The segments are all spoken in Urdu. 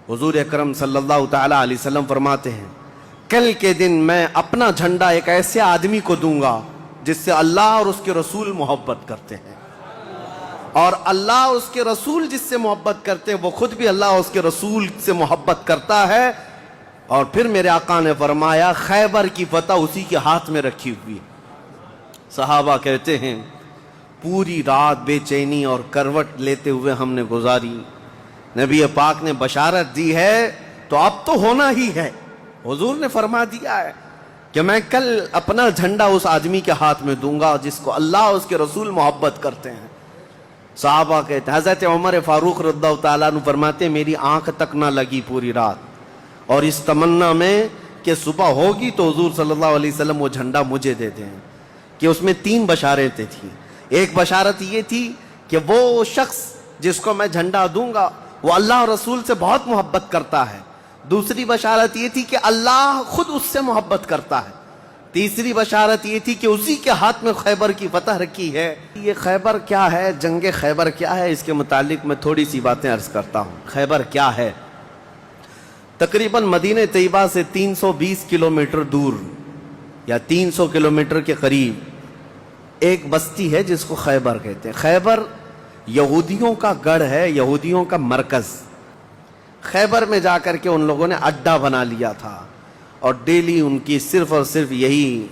حضور اکرم صلی اللہ تعالی علیہ وسلم فرماتے ہیں کل کے دن میں اپنا جھنڈا ایک ایسے آدمی کو دوں گا جس سے اللہ اور اس کے رسول محبت کرتے ہیں، اور اللہ اور اس کے رسول جس سے محبت کرتے ہیں وہ خود بھی اللہ اور اس کے رسول سے محبت کرتا ہے۔ اور پھر میرے آقا نے فرمایا خیبر کی فتح اسی کے ہاتھ میں رکھی ہوئی۔ صحابہ کہتے ہیں پوری رات بے چینی اور کروٹ لیتے ہوئے ہم نے گزاری، نبی پاک نے بشارت دی ہے تو اب تو ہونا ہی ہے۔ حضور نے فرما دیا ہے کہ میں کل اپنا جھنڈا اس آدمی کے ہاتھ میں دوں گا جس کو اللہ اور اس کے رسول محبت کرتے ہیں۔ صحابہ کہتے ہیں حضرت عمر فاروق رضی اللہ تعالیٰ عنہ فرماتے ہیں میری آنکھ تک نہ لگی پوری رات، اور اس تمنا میں کہ صبح ہوگی تو حضور صلی اللہ علیہ وسلم وہ جھنڈا مجھے دے دیں، کہ اس میں 3 بشارتیں تھیں۔ ایک بشارت یہ تھی کہ وہ شخص جس کو میں جھنڈا دوں گا وہ اللہ اور رسول سے بہت محبت کرتا ہے، دوسری بشارت یہ تھی کہ اللہ خود اس سے محبت کرتا ہے، تیسری بشارت یہ تھی کہ اسی کے ہاتھ میں خیبر کی فتح رکھی ہے۔ یہ خیبر کیا ہے، جنگ خیبر کیا ہے، اس کے متعلق میں تھوڑی سی باتیں عرض کرتا ہوں۔ خیبر کیا ہے؟ تقریباً مدینہ طیبہ سے 320 کلومیٹر دور یا 300 کلومیٹر کے قریب ایک بستی ہے جس کو خیبر کہتے ہیں۔ خیبر یہودیوں کا گڑھ ہے، یہودیوں کا مرکز۔ خیبر میں جا کر کے ان لوگوں نے اڈا بنا لیا تھا، اور ڈیلی ان کی صرف اور صرف یہی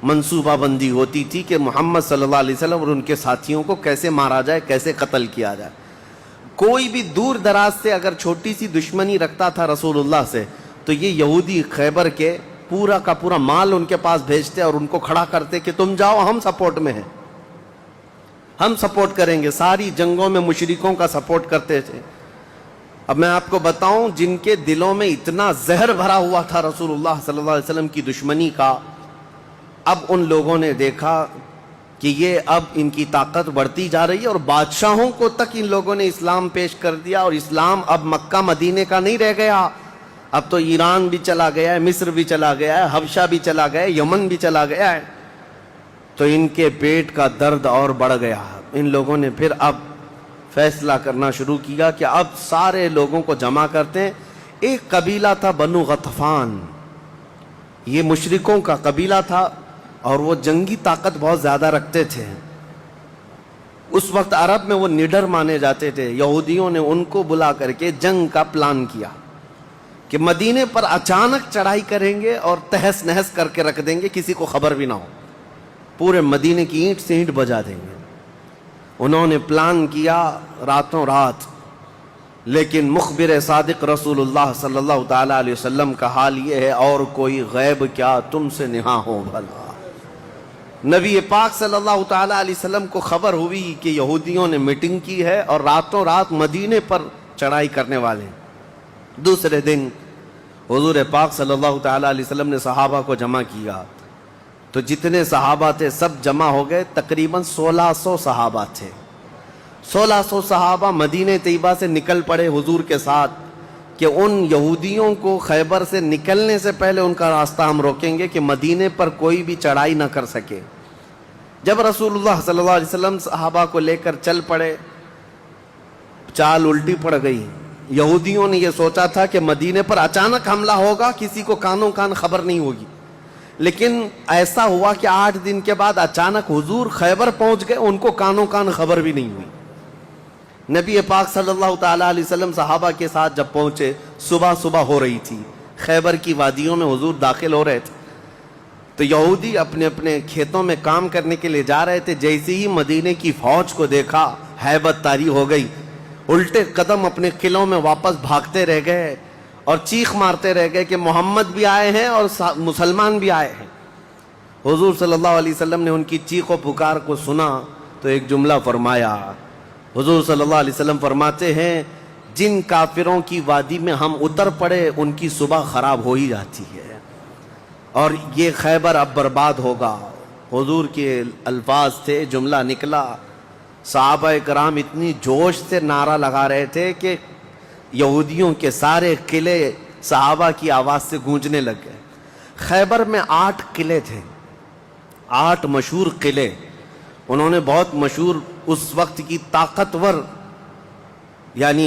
منصوبہ بندی ہوتی تھی کہ محمد صلی اللہ علیہ وسلم اور ان کے ساتھیوں کو کیسے مارا جائے، کیسے قتل کیا جائے۔ کوئی بھی دور دراز سے اگر چھوٹی سی دشمنی رکھتا تھا رسول اللہ سے تو یہ یہودی خیبر کے پورا کا پورا مال ان کے پاس بھیجتے اور ان کو کھڑا کرتے کہ تم جاؤ، ہم سپورٹ میں ہیں، ہم سپورٹ کریں گے۔ ساری جنگوں میں مشرکوں کا سپورٹ کرتے تھے۔ اب میں آپ کو بتاؤں جن کے دلوں میں اتنا زہر بھرا ہوا تھا رسول اللہ صلی اللہ علیہ وسلم کی دشمنی کا، اب ان لوگوں نے دیکھا کہ یہ اب ان کی طاقت بڑھتی جا رہی ہے، اور بادشاہوں کو تک ان لوگوں نے اسلام پیش کر دیا، اور اسلام اب مکہ مدینے کا نہیں رہ گیا، اب تو ایران بھی چلا گیا ہے، مصر بھی چلا گیا ہے، حبشہ بھی چلا گیا ہے، یمن بھی چلا گیا ہے۔ تو ان کے پیٹ کا درد اور بڑھ گیا۔ ان لوگوں نے پھر اب فیصلہ کرنا شروع کیا کہ اب سارے لوگوں کو جمع کرتے ہیں۔ ایک قبیلہ تھا بنو غطفان، یہ مشرکوں کا قبیلہ تھا، اور وہ جنگی طاقت بہت زیادہ رکھتے تھے۔ اس وقت عرب میں وہ نڈر مانے جاتے تھے۔ یہودیوں نے ان کو بلا کر کے جنگ کا پلان کیا کہ مدینے پر اچانک چڑھائی کریں گے اور تہس نہس کر کے رکھ دیں گے، کسی کو خبر بھی نہ ہو، پورے مدینے کی اینٹ سے اینٹ بجا دیں گے۔ انہوں نے پلان کیا راتوں رات، لیکن مخبر صادق رسول اللہ صلی اللہ تعالی علیہ وسلم کا حال یہ ہے اور کوئی غیب کیا تم سے نہاں ہو بھلا۔ نبی پاک صلی اللہ تعالی علیہ وسلم کو خبر ہوئی کہ یہودیوں نے میٹنگ کی ہے اور راتوں رات مدینے پر چڑھائی کرنے والے ہیں۔ دوسرے دن حضور پاک صلی اللہ تعالی علیہ وسلم نے صحابہ کو جمع کیا، تو جتنے صحابہ تھے سب جمع ہو گئے، تقریباً 1600 صحابہ تھے۔ 1600 صحابہ مدینہ طیبہ سے نکل پڑے حضور کے ساتھ کہ ان یہودیوں کو خیبر سے نکلنے سے پہلے ان کا راستہ ہم روکیں گے کہ مدینے پر کوئی بھی چڑھائی نہ کر سکے۔ جب رسول اللہ صلی اللہ علیہ وسلم صحابہ کو لے کر چل پڑے، چال الٹی پڑ گئی۔ یہودیوں نے یہ سوچا تھا کہ مدینے پر اچانک حملہ ہوگا، کسی کو کانوں کان خبر نہیں ہوگی، لیکن ایسا ہوا کہ 8 دن کے بعد اچانک حضور خیبر پہنچ گئے، ان کو کانوں کان خبر بھی نہیں ہوئی۔ نبی پاک صلی اللہ تعالی علیہ وسلم صحابہ کے ساتھ جب پہنچے، صبح ہو رہی تھی، خیبر کی وادیوں میں حضور داخل ہو رہے تھے، تو یہودی اپنے اپنے کھیتوں میں کام کرنے کے لیے جا رہے تھے۔ جیسے ہی مدینے کی فوج کو دیکھا، ہیبت طاری ہو گئی، الٹے قدم اپنے قلعوں میں واپس بھاگتے رہ گئے اور چیخ مارتے رہ گئے کہ محمد بھی آئے ہیں اور مسلمان بھی آئے ہیں۔ حضور صلی اللہ علیہ وسلم نے ان کی چیخ و پکار کو سنا تو ایک جملہ فرمایا۔ حضور صلی اللہ علیہ وسلم فرماتے ہیں جن کافروں کی وادی میں ہم اتر پڑے ان کی صبح خراب ہو ہی جاتی ہے، اور یہ خیبر اب برباد ہوگا۔ حضور کے الفاظ تھے، جملہ نکلا۔ صحابہ کرام اتنی جوش سے نعرہ لگا رہے تھے کہ یہودیوں کے سارے قلعے صحابہ کی آواز سے گونجنے لگ گئے۔ خیبر میں 8 قلعے تھے، 8 مشہور قلعے۔ انہوں نے بہت مشہور اس وقت کی طاقتور یعنی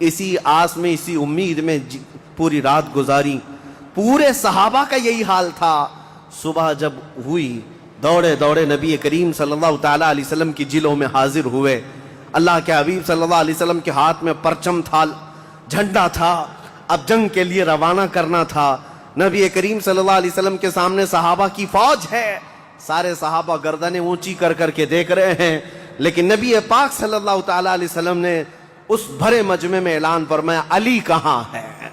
اسی آس میں اسی امید میں پوری رات گزاری. پورے صحابہ کا یہی حال تھا. صبح جب ہوئی دوڑے دوڑے نبی کریم صلی اللہ تعالیٰ علیہ وسلم کی جلوں میں حاضر ہوئے. اللہ کے حبیب صلی اللہ علیہ وسلم کے ہاتھ میں پرچم تھا, جھنڈا تھا, اب جنگ کے لیے روانہ کرنا تھا. نبی کریم صلی اللہ علیہ وسلم کے سامنے صحابہ کی فوج ہے. سارے صحابہ گردنیں اونچی کر کر کے دیکھ رہے ہیں, لیکن نبی پاک صلی اللہ تعالیٰ علیہ وسلم نے اس بھرے مجمع میں اعلان فرمایا, علی کہاں ہے؟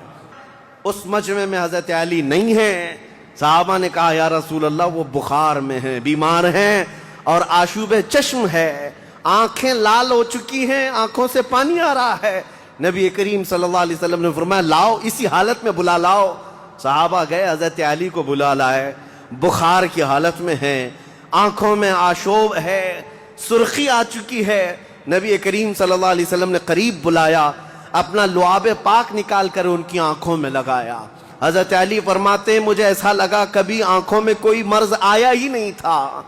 اس مجمع میں حضرت علی نہیں ہے. صحابہ نے کہا یا رسول اللہ وہ بخار میں ہیں, بیمار ہیں اور آشوب چشم ہے, آنکھیں لال ہو چکی ہیں, آنکھوں سے پانی آ رہا ہے. نبی کریم صلی اللہ علیہ وسلم نے فرمایا لاؤ, اسی حالت میں بلا لاؤ. صحابہ گئے, حضرت علی کو بلا لائے. بخار کی حالت میں ہیں, آنکھوں میں آشوب ہے, سرخی آ چکی ہے. نبی کریم صلی اللہ علیہ وسلم نے قریب بلایا, اپنا لعاب پاک نکال کر ان کی آنکھوں میں لگایا. حضرت علی فرماتے مجھے ایسا لگا کبھی آنکھوں میں کوئی مرض آیا ہی نہیں تھا,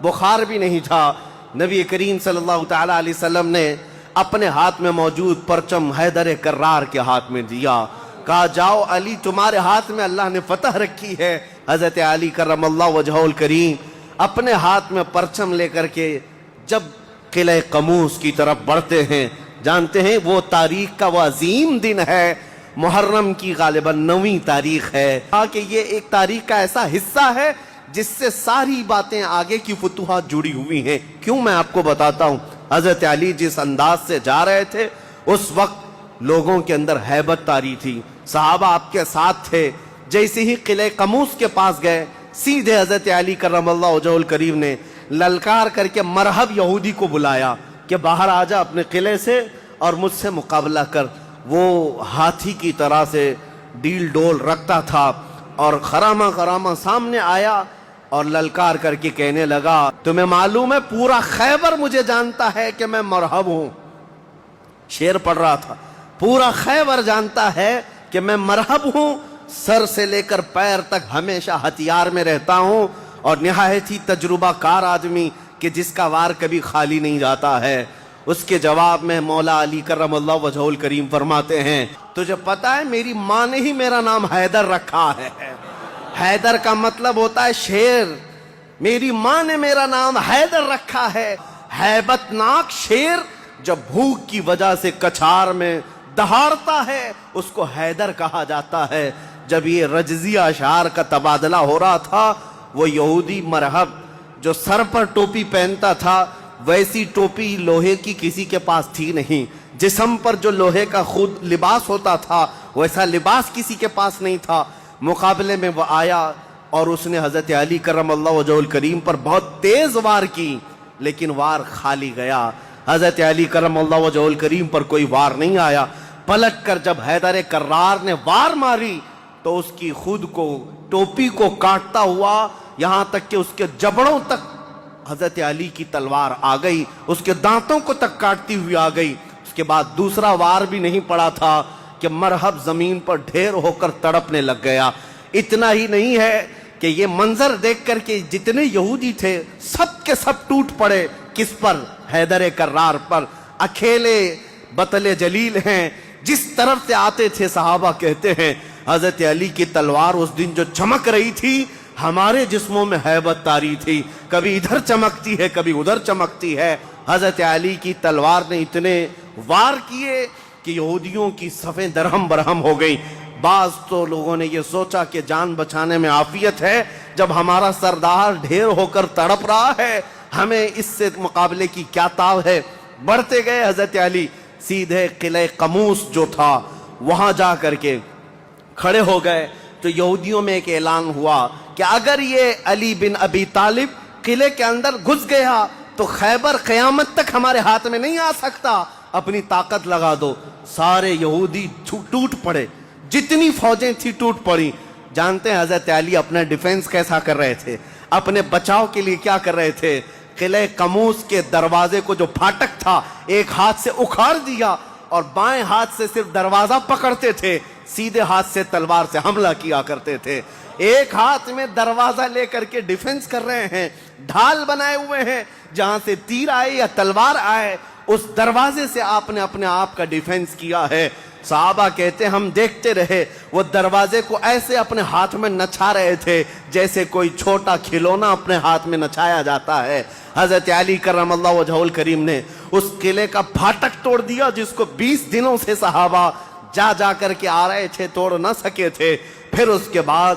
بخار بھی نہیں تھا. نبی کریم صلی اللہ تعالیٰ علیہ وسلم نے اپنے ہاتھ میں موجود پرچم حیدر کرار کے ہاتھ میں دیا, کہا جاؤ علی تمہارے ہاتھ میں اللہ نے فتح رکھی ہے. حضرت علی کرم اللہ وجہہ الکریم اپنے ہاتھ میں پرچم لے کر کے جب قلعہ قموس کی طرف بڑھتے ہیں, جانتے ہیں وہ تاریخ کا وہ عظیم دن ہے, محرم کی غالباً 9ویں تاریخ ہے, کہ یہ ایک تاریخ کا ایسا حصہ ہے جس سے ساری باتیں آگے کی فتوحات جڑی ہوئی ہیں. کیوں میں آپ کو بتاتا ہوں. حضرت علی جس انداز سے جا رہے تھے اس وقت لوگوں کے اندر ہیبت طاری تھی, صحابہ آپ کے ساتھ تھے. جیسے ہی قلعہ قموس کے پاس گئے, سیدھے حضرت علی کرم اللہ وجہہ الکریم نے للکار کر کے مرحب یہودی کو بلایا کہ باہر آ جا اپنے قلعے سے اور مجھ سے مقابلہ کر. وہ ہاتھی کی طرح سے ڈیل ڈول رکھتا تھا اور خرامہ خرامہ سامنے آیا اور للکار کر کے کہنے لگا تمہیں معلوم ہے پورا خیبر مجھے جانتا ہے کہ میں مرحب ہوں. شعر پڑھ رہا تھا, پورا خیبر جانتا ہے کہ میں مرحب ہوں, سر سے لے کر پیر تک ہمیشہ ہتھیار میں رہتا ہوں اور نہایت ہی تجربہ کار آدمی کہ جس کا وار کبھی خالی نہیں جاتا ہے. اس کے جواب میں مولا علی کرم اللہ وجہہ الکریم فرماتے ہیں تجھے پتا ہے میری ماں نے ہی میرا نام حیدر رکھا ہے. حیدر کا مطلب ہوتا ہے شیر, میری ماں نے میرا نام حیدر رکھا ہے. ہیبت ناک شیر جب بھوک کی وجہ سے کچھار میں دہاڑتا ہے اس کو حیدر کہا جاتا ہے. جب یہ رجزی اشعار کا تبادلہ ہو رہا تھا, وہ یہودی مرحب جو سر پر ٹوپی پہنتا تھا ویسی ٹوپی لوہے کی کسی کے پاس تھی نہیں, جسم پر جو لوہے کا خود لباس ہوتا تھا ویسا لباس کسی کے پاس نہیں تھا. مقابلے میں وہ آیا اور اس نے حضرت علی کرم اللہ وجہہ الکریم پر بہت تیز وار کی, لیکن وار خالی گیا. حضرت علی کرم اللہ وجہہ الکریم پر کوئی وار نہیں آیا. پلٹ کر جب حیدر کرار نے وار ماری تو اس کی خود کو ٹوپی کو کاٹتا ہوا یہاں تک کہ اس کے جبڑوں تک حضرت علی کی تلوار آ گئی, اس کے دانتوں کو تک کاٹتی ہوئی آ گئی. اس کے بعد دوسرا وار بھی نہیں پڑا تھا کہ مرحب زمین پر ڈھیر ہو کر تڑپنے لگ گیا. اتنا ہی نہیں ہے کہ یہ منظر دیکھ کر کے جتنے یہودی تھے سب کے سب ٹوٹ پڑے. کس پر؟ حیدر کرار پر. اکیلے بطل جلیل ہیں, جس طرف سے آتے تھے صحابہ کہتے ہیں حضرت علی کی تلوار اس دن جو چمک رہی تھی ہمارے جسموں میں ہیبت طاری تھی, کبھی ادھر چمکتی ہے کبھی ادھر چمکتی ہے. حضرت علی کی تلوار نے اتنے وار کیے کہ یہودیوں کی صفیں درہم برہم ہو گئی. بعض تو لوگوں نے یہ سوچا کہ جان بچانے میں عافیت ہے, جب ہمارا سردار ڈھیر ہو کر تڑپ رہا ہے ہمیں اس سے مقابلے کی کیا تاو ہے. بڑھتے گئے حضرت علی, سیدھے قلعہ قموس جو تھا وہاں جا کر کے کھڑے ہو گئے تو یہودیوں میں ایک اعلان ہوا کہ اگر یہ علی بن ابی طالب قلعے کے اندر گھس گیا تو خیبر قیامت تک ہمارے ہاتھ میں نہیں آ سکتا, اپنی طاقت لگا دو. سارے یہودی ٹوٹ پڑے, جتنی فوجیں تھی ٹوٹ پڑی. جانتے ہیں حضرت علی اپنا ڈیفنس کیسا کر رہے تھے, اپنے بچاؤ کے لیے کیا کر رہے تھے؟ قلعہ قموس کے دروازے کو جو پھاٹک تھا ایک ہاتھ سے اکھاڑ دیا اور بائیں ہاتھ سے صرف دروازہ پکڑتے تھے, سیدھے ہاتھ سے تلوار سے حملہ کیا کرتے تھے. ایک ہاتھ میں دروازہ لے کر کے ڈیفنس کر رہے ہیں, ڈھال بنائے ہوئے ہیں, جہاں سے تیر آئے یا تلوار آئے اس دروازے سے آپ نے اپنے آپ کا ڈیفینس کیا ہے۔ صحابہ کہتے ہم دیکھتے رہے، وہ دروازے کو ایسے اپنے ہاتھ میں نچا رہے تھے جیسے کوئی چھوٹا کھلونا اپنے ہاتھ میں نچایا جاتا ہے۔ حضرت علی کرم اللہ وجہہ الکریم نے اس قلعے کا پھاٹک توڑ دیا جس کو 20 دنوں سے صحابہ جا کر کے آ رہے تھے، توڑ نہ سکے تھے۔ پھر اس کے بعد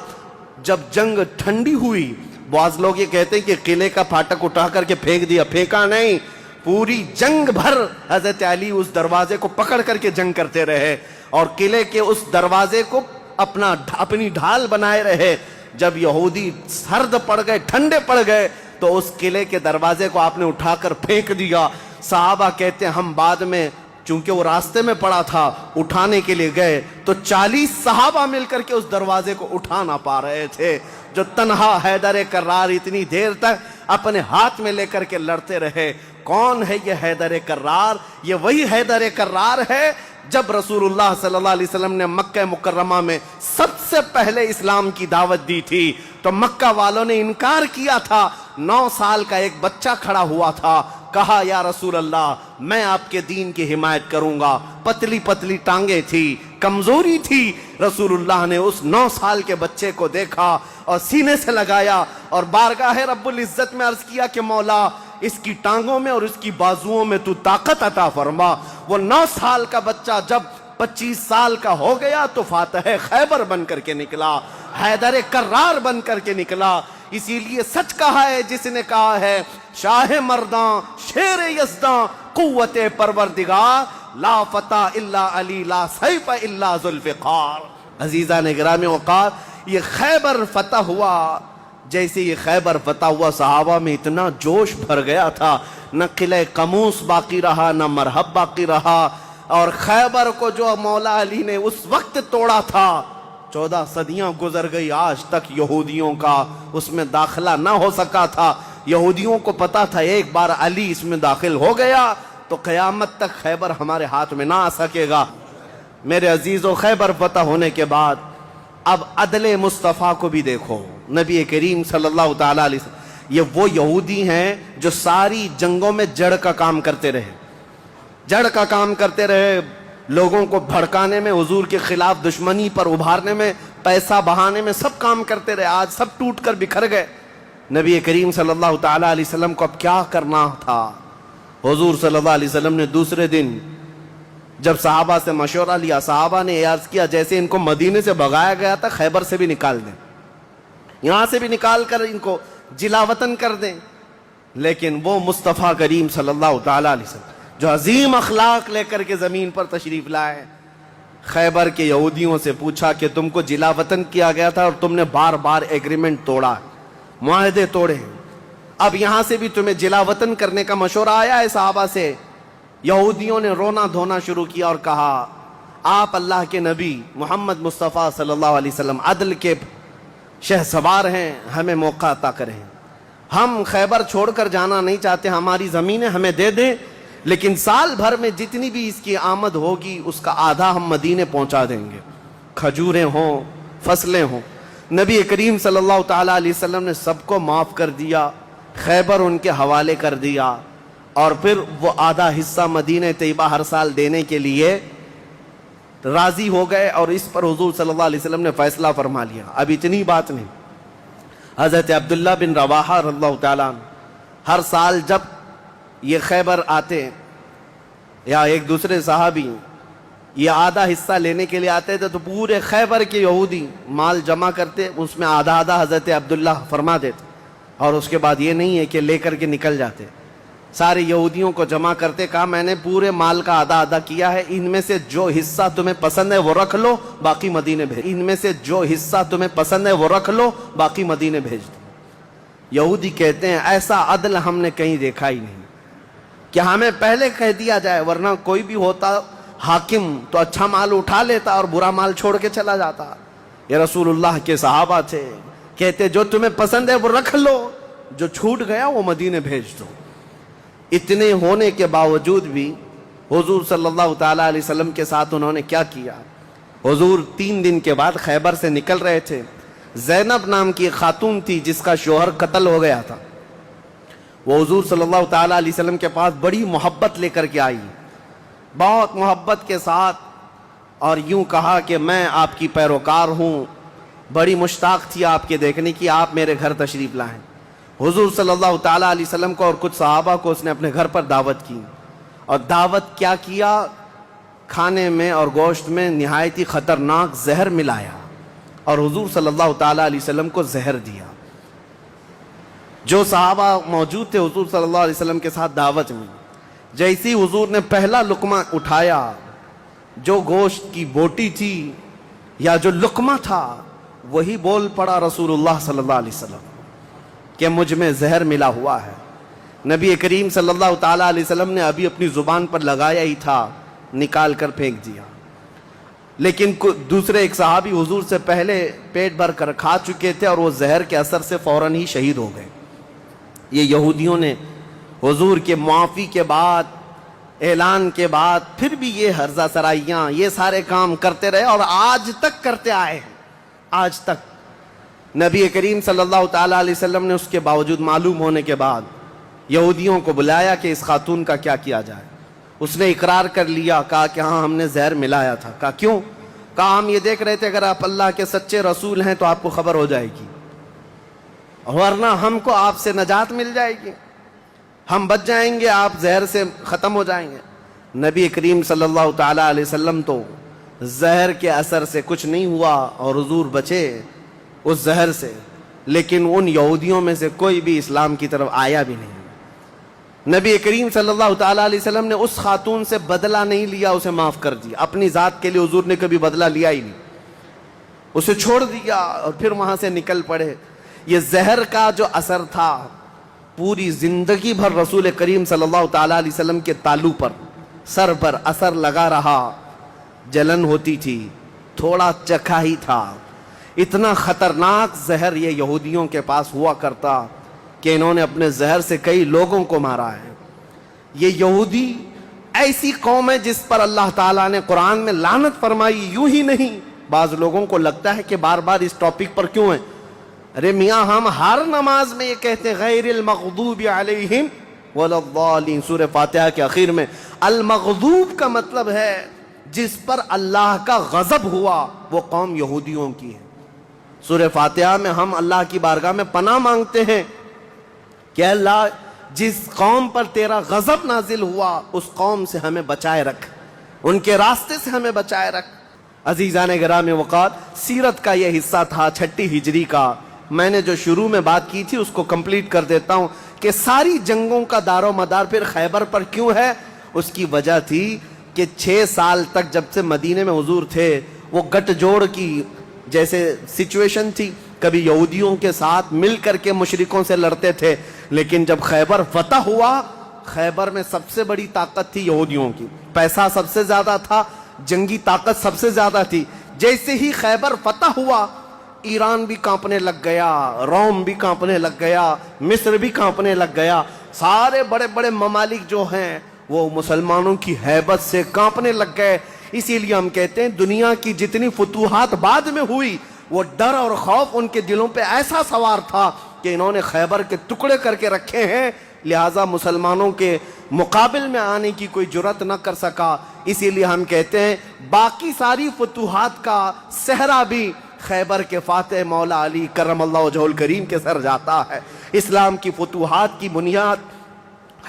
جب جنگ ٹھنڈی ہوئی، بعض لوگ یہ کہتے ہیں کہ قلعے کا پھاٹک اٹھا کر کے پھینک دیا، پھینکا نہیں، پوری جنگ بھر حضرت علی اس دروازے کو پکڑ کر کے جنگ کرتے رہے اور قلعے کے اس دروازے کو اپنی ڈھال بنائے رہے۔ جب یہودی سرد پڑ گئے، ٹھنڈے پڑ گئے، تو اس قلعے کے دروازے کو آپ نے اٹھا کر پھینک دیا۔ صحابہ کہتے ہیں ہم بعد میں، چونکہ وہ راستے میں پڑا تھا، اٹھانے کے لیے گئے تو 40 صحابہ مل کر کے اس دروازے کو اٹھا نہ پا رہے تھے۔ جو تنہا حیدر کرار اتنی دیر تک اپنے ہاتھ میں لے کر کے لڑتے رہے۔ کون ہے یہ حیدر کرار؟ یہ وہی حیدر کرار ہے جب رسول اللہ صلی اللہ علیہ وسلم نے مکہ مکرمہ میں سب سے پہلے اسلام کی دعوت دی تھی تو مکہ والوں نے انکار کیا تھا۔ 9 سال کا ایک بچہ کھڑا ہوا تھا، کہا یا رسول اللہ میں آپ کے دین کی حمایت کروں گا۔ پتلی پتلی ٹانگیں تھی، کمزوری تھی۔ رسول اللہ نے اس 9 سال کے بچے کو دیکھا اور سینے سے لگایا اور بارگاہ رب العزت میں عرض کیا کہ مولا اس کی ٹانگوں میں اور اس کی بازوؤں میں تو طاقت عطا فرما۔ وہ 9 سال کا بچہ جب 25 سال کا ہو گیا تو فاتح خیبر بن کر کے نکلا، حیدر کرار بن کر کے نکلا۔ اسی لیے سچ کہا ہے جس نے کہا ہے شاہ مرداں شیر یزداں قوت پروردگار، لا فتح الا علی لا سیف الا ذوالفقار۔ عزیزان گرامی وقار، یہ خیبر فتح ہوا، جیسے یہ خیبر فتح ہوا صحابہ میں اتنا جوش بھر گیا تھا، نہ قلعہ قموس باقی رہا، نہ مرحب باقی رہا۔ اور خیبر کو جو مولا علی نے اس وقت توڑا تھا، 14 صدیاں گزر گئی، آج تک یہودیوں کا اس میں داخلہ نہ ہو سکا تھا۔ یہودیوں کو پتا تھا ایک بار علی اس میں داخل ہو گیا تو قیامت تک خیبر ہمارے ہاتھ میں نہ آ سکے گا۔ میرے عزیزو، خیبر فتح ہونے کے بعد اب عدل مصطفیٰ کو بھی دیکھو۔ نبی کریم صلی اللہ تعالیٰ علیہ وسلم، یہ وہ یہودی ہیں جو ساری جنگوں میں جڑ کا کام کرتے رہے، جڑ کا کام کرتے رہے، لوگوں کو بھڑکانے میں، حضور کے خلاف دشمنی پر ابھارنے میں، پیسہ بہانے میں، سب کام کرتے رہے۔ آج سب ٹوٹ کر بکھر گئے۔ نبی کریم صلی اللہ تعالیٰ علیہ وسلم کو اب کیا کرنا تھا؟ حضور صلی اللہ علیہ وسلم نے دوسرے دن جب صحابہ سے مشورہ لیا، صحابہ نے عرض کیا جیسے ان کو مدینے سے بھگایا گیا تھا، خیبر سے بھی نکال دیں، یہاں سے بھی نکال کر ان کو جلا وطن کر دیں۔ لیکن وہ مصطفیٰ کریم صلی اللہ تعالیٰ علیہ وسلم جو عظیم اخلاق لے کر کے زمین پر تشریف لائے، خیبر کے یہودیوں سے پوچھا کہ تم کو جلا وطن کیا گیا تھا اور تم نے بار بار ایگریمنٹ توڑا، معاہدے توڑے، اب یہاں سے بھی تمہیں جلا وطن کرنے کا مشورہ آیا ہے صحابہ سے۔ یہودیوں نے رونا دھونا شروع کیا اور کہا آپ اللہ کے نبی محمد مصطفیٰ صلی اللہ علیہ وسلم عدل کے شہ سوار ہیں، ہمیں موقع عطا کریں، ہم خیبر چھوڑ کر جانا نہیں چاہتے، ہماری زمینیں ہمیں دے دیں، لیکن سال بھر میں جتنی بھی اس کی آمد ہوگی اس کا آدھا ہم مدینے پہنچا دیں گے، کھجوریں ہوں، فصلیں ہوں۔ نبی کریم صلی اللہ تعالیٰ علیہ وسلم نے سب کو معاف کر دیا، خیبر ان کے حوالے کر دیا، اور پھر وہ آدھا حصہ مدینہ طیبہ ہر سال دینے کے لیے راضی ہو گئے، اور اس پر حضور صلی اللہ علیہ وسلم نے فیصلہ فرما لیا۔ اب اتنی بات نہیں، حضرت عبداللہ بن رواحہ رضی اللہ تعالیٰ عنہ ہر سال جب یہ خیبر آتے یا ایک دوسرے صحابی یہ آدھا حصہ لینے کے لیے آتے تھے تو پورے خیبر کے یہودی مال جمع کرتے، اس میں آدھا آدھا حضرت عبداللہ فرما دیتے، اور اس کے بعد یہ نہیں ہے کہ لے کر کے نکل جاتے، سارے یہودیوں کو جمع کرتے، کہا میں نے پورے مال کا آدھا آدھا کیا ہے، ان میں سے جو حصہ تمہیں پسند ہے وہ رکھ لو، باقی مدینے بھیج، ان میں سے جو حصہ تمہیں پسند ہے وہ رکھ لو، باقی مدینے بھیج دو۔ یہودی کہتے ہیں ایسا عدل ہم نے کہیں دیکھا ہی نہیں کہ ہمیں پہلے کہہ دیا جائے، ورنہ کوئی بھی ہوتا حاکم تو اچھا مال اٹھا لیتا اور برا مال چھوڑ کے چلا جاتا۔ یہ رسول اللہ کے صحابہ تھے، کہتے جو تمہیں پسند ہے وہ رکھ لو، جو چھوٹ گیا وہ مدینے بھیج دو۔ اتنے ہونے کے باوجود بھی حضور صلی اللہ تعالیٰ علیہ وسلم کے ساتھ انہوں نے کیا کیا؟ حضور 3 دن کے بعد خیبر سے نکل رہے تھے، زینب نام کی خاتون تھی جس کا شوہر قتل ہو گیا تھا، وہ حضور صلی اللہ تعالیٰ علیہ وسلم کے پاس بڑی محبت لے کر کے آئی، بہت محبت کے ساتھ، اور یوں کہا کہ میں آپ کی پیروکار ہوں، بڑی مشتاق تھی آپ کے دیکھنے کی، آپ میرے گھر تشریف لائیں۔ حضور صلی اللہ تعالیٰ علیہ وسلم کو اور کچھ صحابہ کو اس نے اپنے گھر پر دعوت کی، اور دعوت کیا کیا، کھانے میں اور گوشت میں نہایت ہی خطرناک زہر ملایا، اور حضور صلی اللہ تعالیٰ علیہ وسلم کو زہر دیا۔ جو صحابہ موجود تھے حضور صلی اللہ علیہ وسلم کے ساتھ دعوت میں، جیسی حضور نے پہلا لقمہ اٹھایا، جو گوشت کی بوٹی تھی یا جو لقمہ تھا، وہی بول پڑا رسول اللہ صلی اللہ علیہ وسلم کہ مجھ میں زہر ملا ہوا ہے۔ نبی کریم صلی اللہ تعالیٰ علیہ وسلم نے ابھی اپنی زبان پر لگایا ہی تھا، نکال کر پھینک دیا، لیکن دوسرے ایک صحابی حضور سے پہلے پیٹ بھر کر کھا چکے تھے، اور وہ زہر کے اثر سے فوراً ہی شہید ہو گئے۔ یہ یہودیوں نے حضور کے معافی کے بعد، اعلان کے بعد، پھر بھی یہ ہرزہ سرائیاں، یہ سارے کام کرتے رہے، اور آج تک کرتے آئے ہیں۔ آج تک نبی کریم صلی اللہ تعالیٰ علیہ وسلم نے اس کے باوجود، معلوم ہونے کے بعد، یہودیوں کو بلایا کہ اس خاتون کا کیا کیا جائے۔ اس نے اقرار کر لیا، کہا کہ ہاں ہم نے زہر ملایا تھا۔ کہا کیوں؟ کہا ہم یہ دیکھ رہے تھے اگر آپ اللہ کے سچے رسول ہیں تو آپ کو خبر ہو جائے گی، ورنہ ہم کو آپ سے نجات مل جائے گی، ہم بچ جائیں گے، آپ زہر سے ختم ہو جائیں گے۔ نبی کریم صلی اللہ تعالیٰ علیہ وسلم تو زہر کے اثر سے کچھ نہیں ہوا، اور حضور بچے اس زہر سے، لیکن ان یہودیوں میں سے کوئی بھی اسلام کی طرف آیا بھی نہیں۔ نبی کریم صلی اللہ تعالیٰ علیہ وسلم نے اس خاتون سے بدلہ نہیں لیا، اسے معاف کر دیا۔ اپنی ذات کے لیے حضور نے کبھی بدلہ لیا ہی نہیں، اسے چھوڑ دیا، اور پھر وہاں سے نکل پڑے۔ یہ زہر کا جو اثر تھا، پوری زندگی بھر رسول کریم صلی اللہ تعالیٰ علیہ وسلم کے تالو پر، سر پر اثر لگا رہا، جلن ہوتی تھی، تھوڑا چکھا ہی تھا۔ اتنا خطرناک زہر یہ یہودیوں کے پاس ہوا کرتا کہ انہوں نے اپنے زہر سے کئی لوگوں کو مارا ہے۔ یہ یہودی ایسی قوم ہے جس پر اللہ تعالیٰ نے قرآن میں لعنت فرمائی، یوں ہی نہیں۔ بعض لوگوں کو لگتا ہے کہ بار بار اس ٹاپک پر کیوں ہیں؟ ارے میاں، ہم ہر نماز میں یہ کہتے ہیں غیر المغضوب علیہم ولا الضالین، سورہ فاتحہ کے آخر میں۔ المغضوب کا مطلب ہے جس پر اللہ کا غضب ہوا، وہ قوم یہودیوں کی ہے۔ سورہ فاتحہ میں ہم اللہ کی بارگاہ میں پناہ مانگتے ہیں کہ اللہ جس قوم پر تیرا غضب نازل ہوا، اس قوم سے ہمیں بچائے رکھ، ان کے راستے سے ہمیں بچائے رکھ۔ عزیزان گرامی وقار، سیرت کا یہ حصہ تھا 6 ہجری کا۔ میں نے جو شروع میں بات کی تھی اس کو کمپلیٹ کر دیتا ہوں کہ ساری جنگوں کا دار و مدار پھر خیبر پر کیوں ہے۔ اس کی وجہ تھی کہ 6 سال تک جب سے مدینے میں حضور تھے، وہ گٹھ جوڑ کی جیسے سچویشن تھی، کبھی یہودیوں کے ساتھ مل کر کے مشرکوں سے لڑتے تھے، لیکن جب خیبر فتح ہوا، خیبر میں سب سے بڑی طاقت تھی یہودیوں کی، پیسہ سب سے زیادہ تھا، جنگی طاقت سب سے زیادہ تھی۔ جیسے ہی خیبر فتح ہوا، ایران بھی کانپنے لگ گیا، روم بھی کانپنے لگ گیا، مصر بھی کانپنے لگ گیا، سارے بڑے بڑے ممالک جو ہیں وہ مسلمانوں کی ہیبت سے کانپنے لگ گئے۔ اسی لیے ہم کہتے ہیں دنیا کی جتنی فتوحات بعد میں ہوئی، وہ ڈر اور خوف ان کے دلوں پہ ایسا سوار تھا کہ انہوں نے خیبر کے ٹکڑے کر کے رکھے ہیں، لہٰذا مسلمانوں کے مقابل میں آنے کی کوئی جرات نہ کر سکا۔ اسی لیے ہم کہتے ہیں باقی ساری فتوحات کا صحرا بھی خیبر کے فاتح مولا علی کرم اللہ وجہہ الکریم کے سر جاتا ہے۔ اسلام کی فتوحات کی بنیاد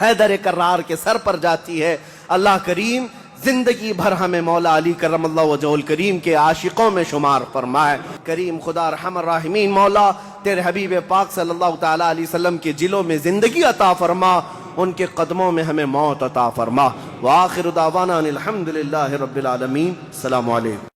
حیدر کرار کے سر پر جاتی ہے۔ اللہ کریم زندگی بھر ہمیں مولا علی کرم اللہ وجہہ الکریم کے عاشقوں میں شمار فرمائے۔ کریم خدا ارحم الراحمین مولا تیرے حبیب پاک صلی اللہ تعالیٰ علیہ وسلم کے جلوں میں زندگی عطا فرما، ان کے قدموں میں ہمیں موت عطا فرما۔ وآخر دعوانا الحمدللہ رب العالمین۔ السلام علیکم۔